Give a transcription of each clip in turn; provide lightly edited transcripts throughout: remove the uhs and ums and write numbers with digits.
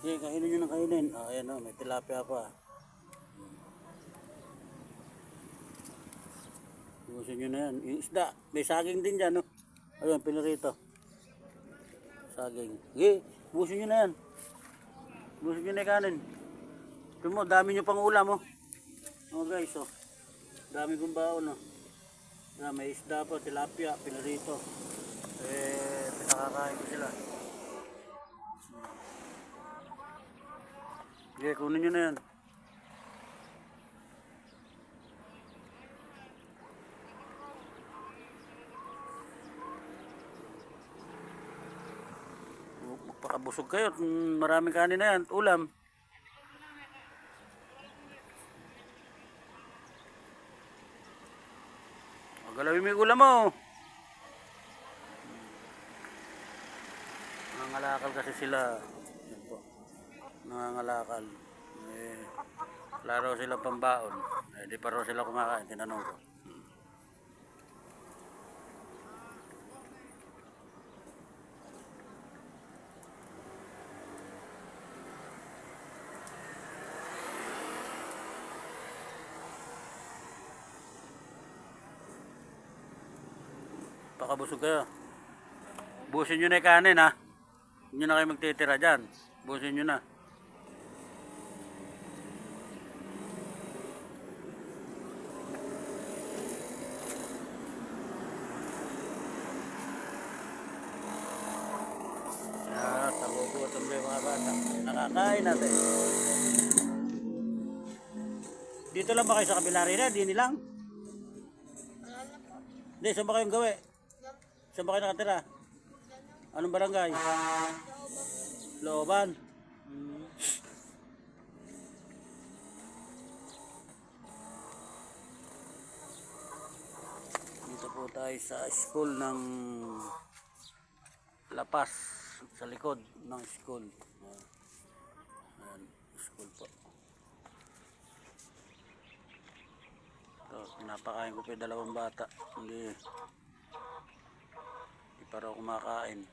Okay, kainin nyo ng kainin. Ayan o, may tilapia pa. Ibusin nyo na yan. Yung isda, may saging din dyan, no? Ayun, pinarito. Saging. Okay, ibusin nyo na yan. Ibusin nyo na yung kanin. Ito mo, dami nyo pang ulam, oh. Oh guys, oh. Dami kong baon, oh. Na, may isda pa, tilapia, pinarito. Pinakakain ko sila. Okay, kunin nyo na yan. Magpakabusog kayo. Maraming kanin na yan. Ulam. Galawin mo yung ulam mo. Nangangalakal kasi sila. Yan po. Nangangalakal. Wala raw sila pambaon. Di pa raw sila kumakain. Tinanong ko. Pakabusog kayo. Busin nyo na yung kanin, ha. Hindi na kayo magtitira dyan. Busin nyo na. Nagugutom kayo mga bata. Nakakain natin. Dito lang ba kayo sa kabila rin? Dini lang? Hindi, saan ba kayong gawi? Saan ba kayo nakatira? Anong barangay? Looban. Dito po tayo sa school ng Lapas. Sa likod ng school. Ayan, school po. Ito, pinapakain ko pa yung dalawang bata. Hindi pa raw kumakain.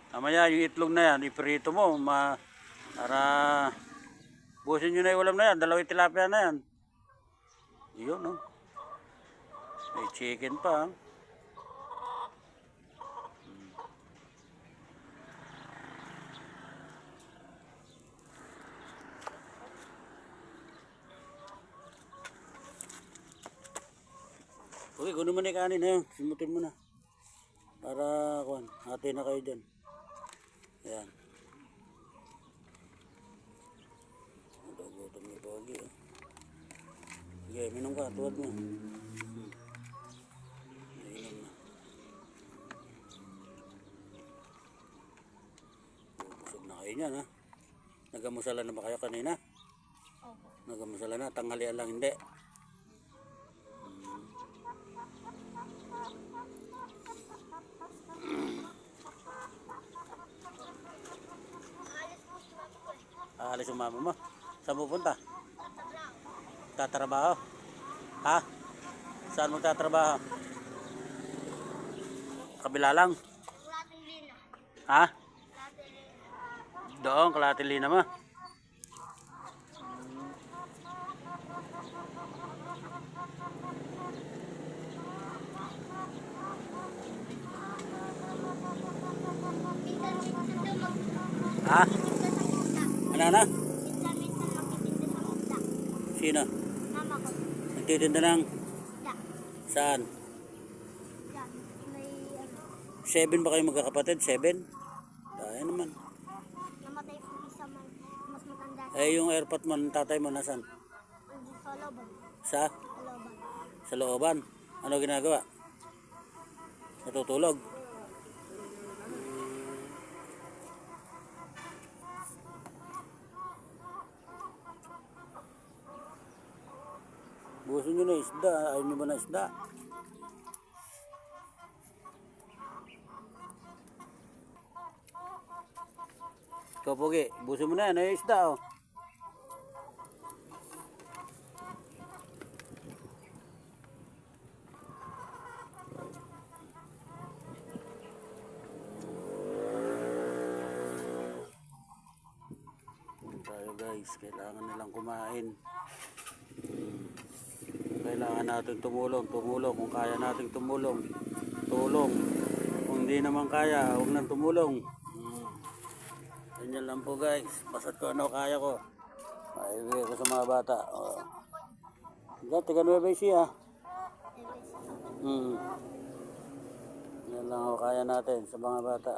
Mamaya yung itlog na yan, iprito mo. Para busin nyo na yung ulam na yan. Dalawang tilapia na yan. Yun, no? May chicken pa, ha? Okay, kunin mo na yung kanin, ha? Simutin mo na. Para, hati na kayo dyan. Ayan. Gutom yung pogi, ha? Sige, minum ka, tuwad mo. Inom na. Busog na kayo niyan, ha? Nagamusala na ba kayo kanina? Opo. Nagamusala na, tanghalian lang hindi. Aalis yung mama mo. Saan pupunta? Tatrabaho. Ha? Saan mo tatrabaho? Kabila lang. Ha? Doon, Kalatilina mo. Ha? Ano na? Sino? Mama ko. Nagtitinda ng? Da. Saan? Yan. May 7 ba kayo magkakapatid? 7? Dahil naman. namatay po isa man. Mas matanda sa Eh yung airpot mo, ng tatay mo nasan? sa Loban. Sa? Sa Loban. Sa looban. Ano ginagawa? Natutulog. Busin nyo na isda. Ayaw nyo ba na isda? Ikaw, Pogi. Busin mo na yan. Ay isda, oh. guys, kailangan nilang kumain. Kailangan natin tumulong kung kaya nating tumulong. Tulong. Kung hindi naman kaya, huwag nang tumulong. Ganyan lang po guys. Basta't ko ano kaya ko. Maibigay ko sa mga bata. Diyan, tiga Nueva Ecija. Yan lang ako kaya natin sa mga bata.